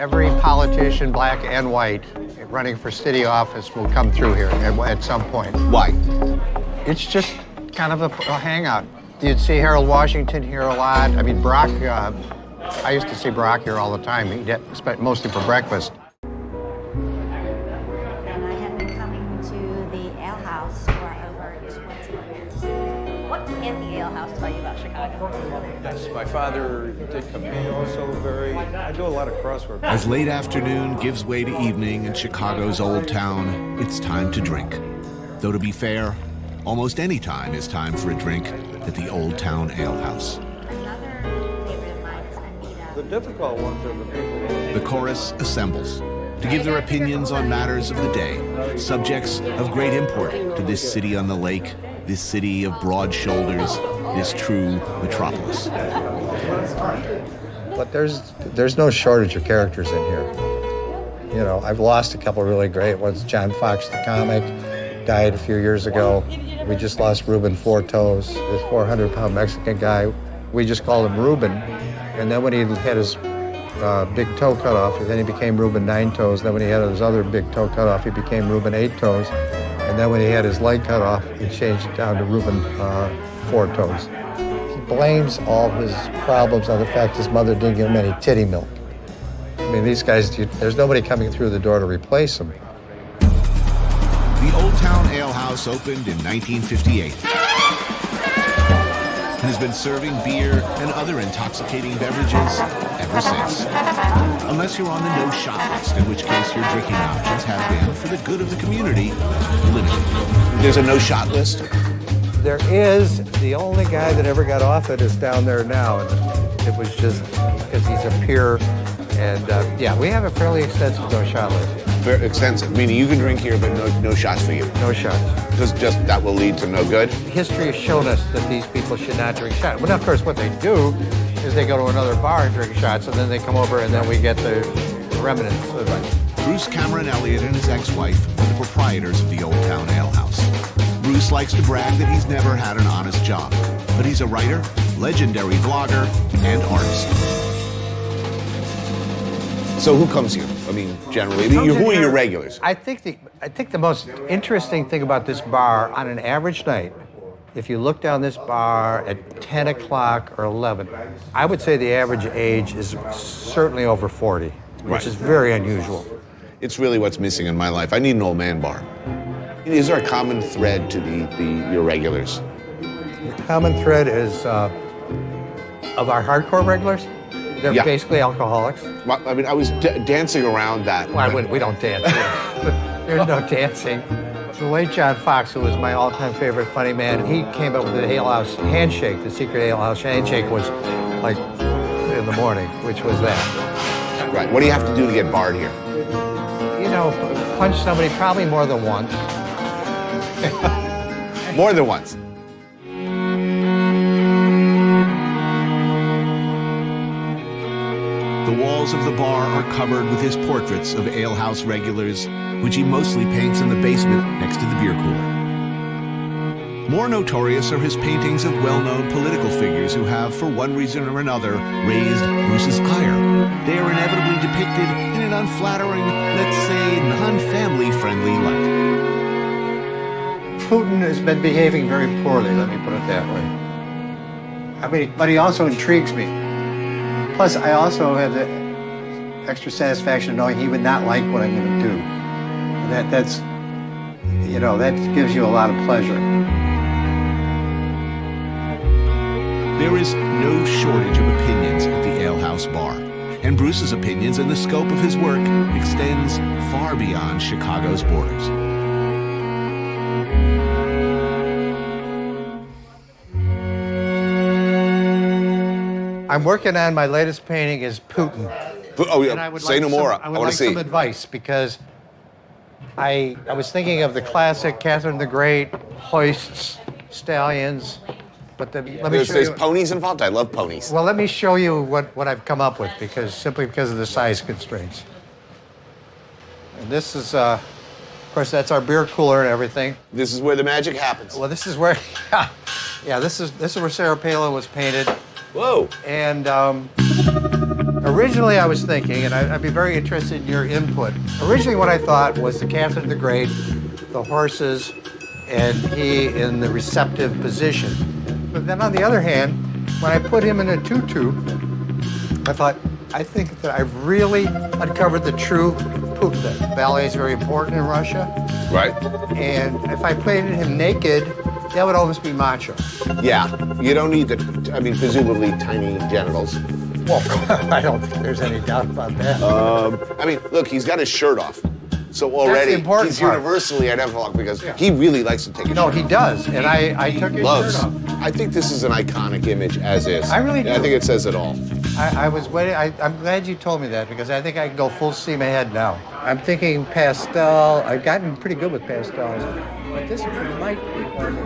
Every politician, black and white, running for city office will come through here at some point. Why? It's just kind of a hangout. You'd see Harold Washington here a lot. I mean, Brock, I used to see Brock here all the time. He spent mostly for breakfast. And I have been coming to the ale house for over 20 years. What can the ale house tell you about Chicago? Yes, my father did come in. Also I do a lot of crossword. As late afternoon gives way to evening in Chicago's Old Town, it's time to drink. Though to be fair, almost any time is time for a drink at the Old Town Ale House. Another favorite of mine is Anita. The difficult ones are the people. The chorus assembles to give their opinions on matters of the day, subjects of great import to this city on the lake, this city of broad shoulders, this true metropolis. But there's no shortage of characters in here. You know, I've lost a couple really great ones. John Fox, the comic, died a few years ago. We just lost Reuben Four Toes, this 400-pound Mexican guy. We just called him Reuben. And then when he had his big toe cut off, then he became Reuben Nine Toes. Then when he had his other big toe cut off, he became Reuben Eight Toes. And then when he had his leg cut off, he changed it down to Reuben Four Toes. He blames all his problems on the fact his mother didn't give him any titty milk. I mean, these guys, there's nobody coming through the door to replace them. The Old Town Ale House opened in 1958 and has been serving beer and other intoxicating beverages ever since. Unless you're on the no-shot list, in which case your drinking options have been, for the good of the community, limited. There's a no-shot list? There is. The only guy that ever got off it is down there now, and it was just because he's a peer. And yeah, we have a fairly extensive no-shot list. Very extensive, meaning you can drink here, but no shots for you. No shots. Just that will lead to no good. History has shown us that these people should not drink shots. Well, of course, what they do is they go to another bar and drink shots, and then they come over, and then we get the remnants of it. Bruce Cameron Elliott and his ex-wife are the proprietors of the Old Town Ale House. Bruce likes to brag that he's never had an honest job, but he's a writer, legendary vlogger, and artist. So who comes here? I mean, generally, who are your regulars? I think the most interesting thing about this bar, on an average night, if you look down this bar at 10 o'clock or 11, I would say the average age is certainly over 40, which is very unusual. It's really what's missing in my life. I need an old man bar. Is there a common thread to your regulars? The common thread is of our hardcore regulars. They're basically alcoholics. Well, I mean, I was dancing around that. Well, we don't dance. There's no dancing. The late John Fox, who was my all-time favorite funny man, he came up with the Ale House handshake. The secret Ale House handshake was like in the morning, which was that. Right. What do you have to do to get barred here? You know, punch somebody probably more than once. More than once. The walls of the bar are covered with his portraits of alehouse regulars, which he mostly paints in the basement next to the beer cooler. More notorious are his paintings of well-known political figures who have, for one reason or another, raised Bruce's ire. They are inevitably depicted in an unflattering, let's say, non-family-friendly light. Putin has been behaving very poorly, let me put it that way. I mean, but he also intrigues me. Plus, I also have the extra satisfaction of knowing he would not like what I'm going to do. And that's, you know, that gives you a lot of pleasure. There is no shortage of opinions at the Ale House bar, and Bruce's opinions and the scope of his work extends far beyond Chicago's borders. I'm working on my latest painting is Putin. Oh, And I yeah. would Say like no more. I would I want like to see. some advice because I was thinking of the classic Catherine the Great, hoists, stallions, but let me show There's you. ponies involved. I love ponies. Well, let me show you what I've come up with simply because of the size constraints. And this is, of course, that's our beer cooler and everything. This is where the magic happens. Well, this is where, yeah, this is where Sarah Palin was painted. Whoa. And Originally, I was thinking, and I'd be very interested in your input. Originally, what I thought was the Catherine the Great, the horses, and he in the receptive position. But then on the other hand, when I put him in a tutu, I thought, I think that I've really uncovered the true Putin. Ballet is very important in Russia. Right. And if I painted him naked, that would almost be macho. Yeah. You don't need the, I mean, presumably tiny genitals. Well, I don't think there's any doubt about that. I mean, look, he's got his shirt off. So the already important he's part. universally identifiable because he really likes to take his No, shirt he off. does, and I took his Loves. shirt off. I think this is an iconic image as is. I really do. I think it says it all. I was waiting. I'm glad you told me that because I think I can go full steam ahead now. I'm thinking pastel. I've gotten pretty good with pastels, but this might be one.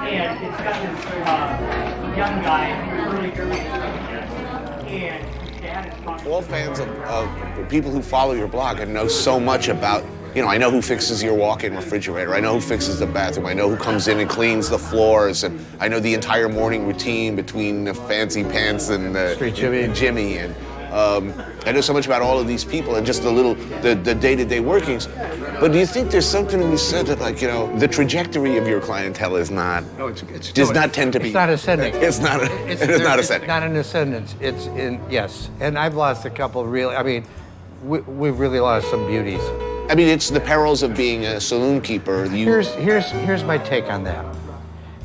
And it's got this young guy, really early, and his dad is talking. All fans of people who follow your blog and know so much about, you know, I know who fixes your walk-in refrigerator. I know who fixes the bathroom. I know who comes in and cleans the floors. And I know the entire morning routine between the Fancy Pants and Street Jimmy. and Jimmy. And I know so much about all of these people and just the day-to-day workings. But do you think there's something to be said that, like, you know, the trajectory of your clientele is not, does not tend to be. It's not ascending. It's not, it's not ascending. It's not an ascendance. It's in, yes. And I've lost a couple really, I mean, we've really lost some beauties. I mean, it's the perils of being a saloon keeper. Here's my take on that.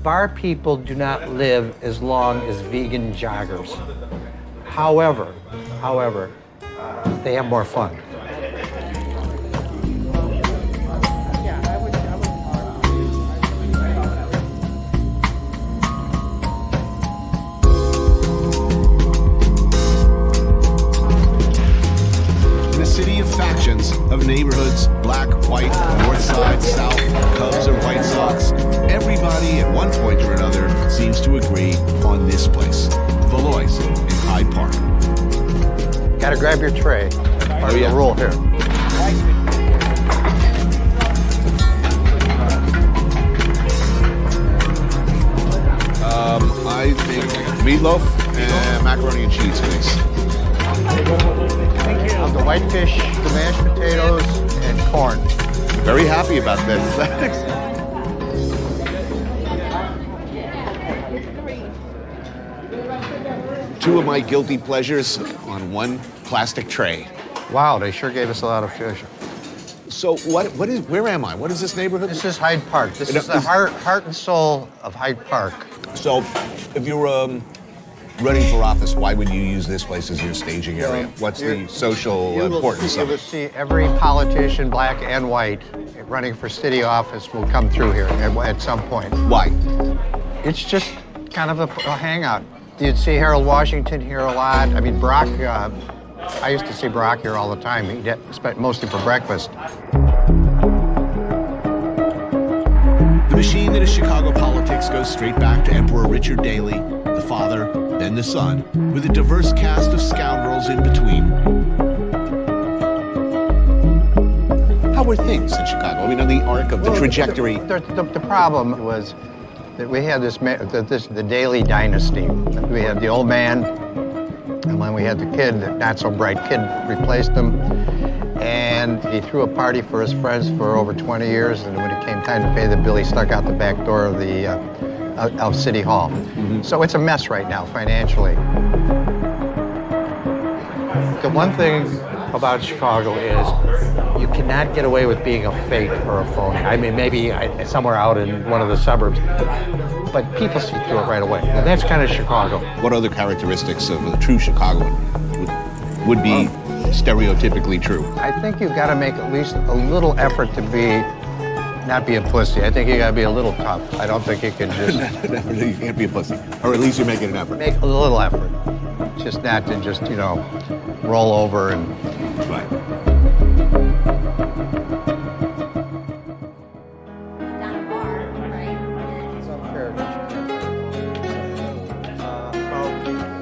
Bar people do not live as long as vegan joggers. However, they have more fun. In a city of factions, of neighborhoods, black, white, north side, south, Cubs or White Sox, everybody at one point or another seems to agree on this place, Valois in Hyde Park. Gotta grab your tray. Part of yeah. the rule here. I think meatloaf and macaroni and cheese, please. The whitefish, the mashed potatoes, and corn. Very happy about this. Two of my guilty pleasures on one plastic tray. Wow, they sure gave us a lot of fish. So where am I? What is this neighborhood? This is Hyde Park. This is the heart and soul of Hyde Park. So if you were running for office, why would you use this place as your staging area? What's the social importance You of will it? see every politician, black and white, running for city office will come through here at some point. Why? It's just kind of a hangout. You'd see Harold Washington here a lot. I mean, Brock, I used to see Brock here all the time, mostly for breakfast. The machine that is Chicago politics goes straight back to Emperor Richard Daley, the father, then the son, with a diverse cast of scoundrels in between. How were things in Chicago? I mean, on the arc of the trajectory. The problem was that we had the Daley dynasty. We had the old man, and when we had the kid, the not so bright kid replaced him. And he threw a party for his friends for over 20 years, and when it came time to pay the bill, he stuck out the back door of the of City Hall. Mm-hmm. So it's a mess right now financially. The one thing about Chicago is you cannot get away with being a fake or a phony. I mean, maybe somewhere out in one of the suburbs, but people see through it right away. And that's kind of Chicago. What other characteristics of a true Chicagoan would be stereotypically true? I think you've got to make at least a little effort to not be a pussy. I think you got to be a little tough. I don't think you can just... You can't be a pussy. Or at least you're making an effort. Make a little effort. Just not to just, roll over and... Right. Down a bar, right?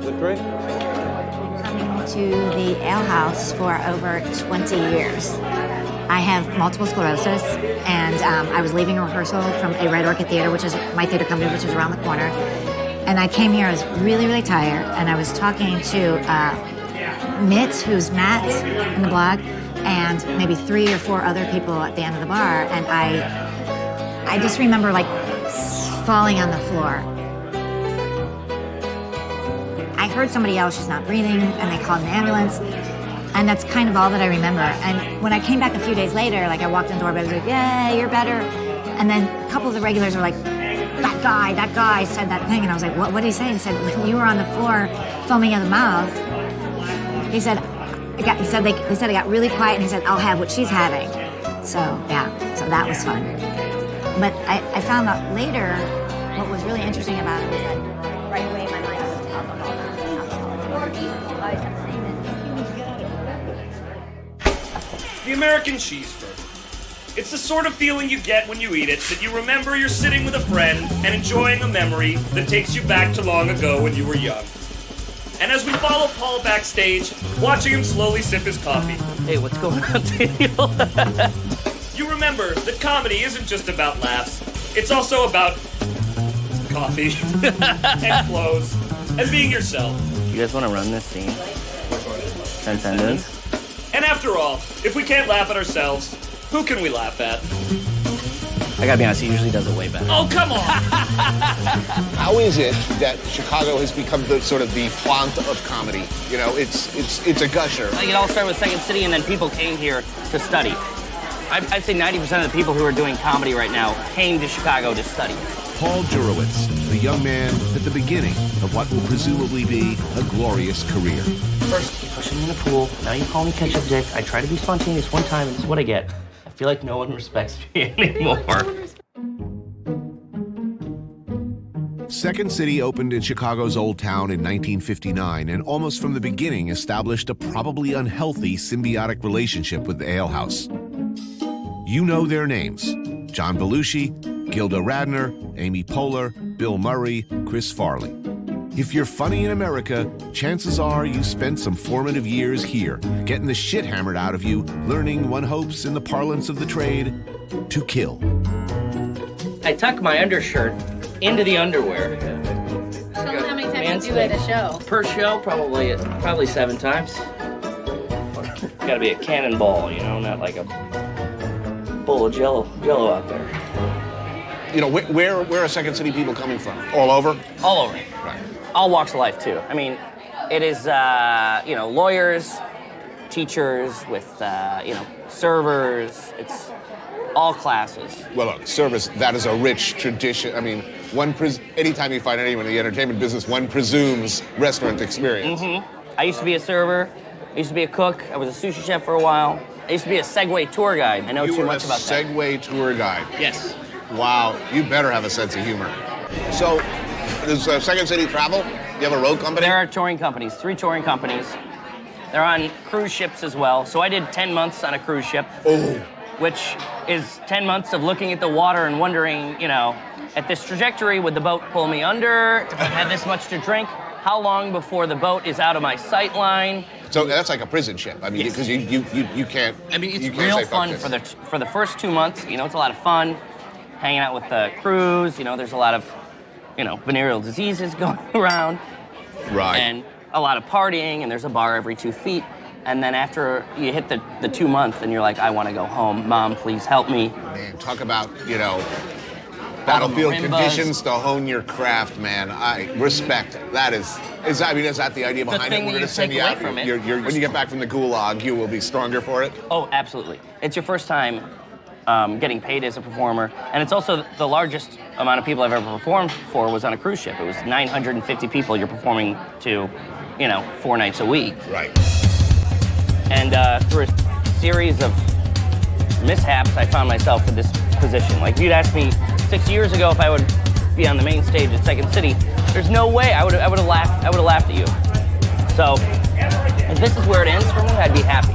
The drink? Coming to the ale house for over 20 years. I have multiple sclerosis, and I was leaving a rehearsal from a Red Orchid Theater, which is my theater company, which is around the corner. And I came here, I was really, really tired, and I was talking to Mitt, who's Matt in the blog, and maybe 3 or 4 other people at the end of the bar, and I just remember like falling on the floor. I heard somebody yell, she's not breathing, and they called an ambulance, and that's kind of all that I remember. And when I came back a few days later, like I walked in the door, but I was like, yeah, you're better. And then a couple of the regulars were like, that guy said that thing, and I was like, what did he say? He said, when you were on the floor foaming at the mouth, he said, they said it got really quiet, and he said, I'll have what she's having. So, yeah, so that was fun. But I found out later, what was really interesting about it was that right away my mind was alcohol. The American cheeseburger. It's the sort of feeling you get when you eat it, that you remember you're sitting with a friend and enjoying a memory that takes you back to long ago when you were young. And as we follow Paul backstage, watching him slowly sip his coffee. Hey, what's going on, Daniel? You remember that comedy isn't just about laughs. It's also about coffee and clothes and being yourself. You guys want to run this scene? Transcendence? And after all, if we can't laugh at ourselves, who can we laugh at? I gotta be honest, he usually does it way better. Oh, come on! How is it that Chicago has become the sort of the font of comedy? You know, it's a gusher. Like it all started with Second City, and then people came here to study. I'd say 90% of the people who are doing comedy right now came to Chicago to study. Paul Jurowitz, the young man at the beginning of what will presumably be a glorious career. First, you push me in the pool. Now you call me ketchup dick. I try to be spontaneous one time, and this is what I get. I feel like no one respects me anymore. Second City opened in Chicago's Old Town in 1959 and almost from the beginning established a probably unhealthy symbiotic relationship with the Ale House. You know their names: John Belushi, Gilda Radner, Amy Poehler, Bill Murray, Chris Farley. If you're funny in America, chances are you spent some formative years here, getting the shit hammered out of you, learning, one hopes, in the parlance of the trade, to kill. I tuck my undershirt into the underwear. Tell me how many times you do at a show. Per show, probably 7 times. Gotta be a cannonball, you know, not like a bowl of jello out there. You know, where are Second City people coming from? All over? All over. Right. All walks of life, too. I mean, it is, you know, lawyers, teachers, with, you know, servers. It's all classes. Well, look, service, that is a rich tradition. I mean, anytime you find anyone in the entertainment business, one presumes restaurant experience. Mm-hmm. I used to be a server. I used to be a cook. I was a sushi chef for a while. I used to be a Segway tour guide. I know too much about that. Segway tour guide. Yes. Wow, you better have a sense of humor. So, does Second City travel? You have a road company? There are touring companies, 3 touring companies. They're on cruise ships as well. So I did 10 months on a cruise ship. Oh. Which is 10 months of looking at the water and wondering, you know, at this trajectory, would the boat pull me under? If I had this much to drink, how long before the boat is out of my sight line? So that's like a prison ship. I mean, because you can't. I mean, it's you can't real say, fun for the first 2 months. You know, it's a lot of fun, hanging out with the crews. You know, there's a lot of, you know, venereal diseases going around. Right. And a lot of partying, and there's a bar every 2 feet. And then after you hit the 2 months, and you're like, I want to go home. Mom, please help me. Man, talk about, you know, battlefield conditions to hone your craft, man. I respect it. That is I mean, is that the idea behind it? We're going to send you out. When you get back from the gulag, you will be stronger for it? Oh, absolutely. It's your first time getting paid as a performer. And it's also the largest amount of people I've ever performed for was on a cruise ship. It was 950 people you're performing to, you know, 4 nights a week. Right. And through a series of mishaps, I found myself in this position. Like, if you'd asked me 6 years ago if I would be on the main stage at Second City, there's no way I would have laughed at you. So, if this is where it ends for me, I'd be happy.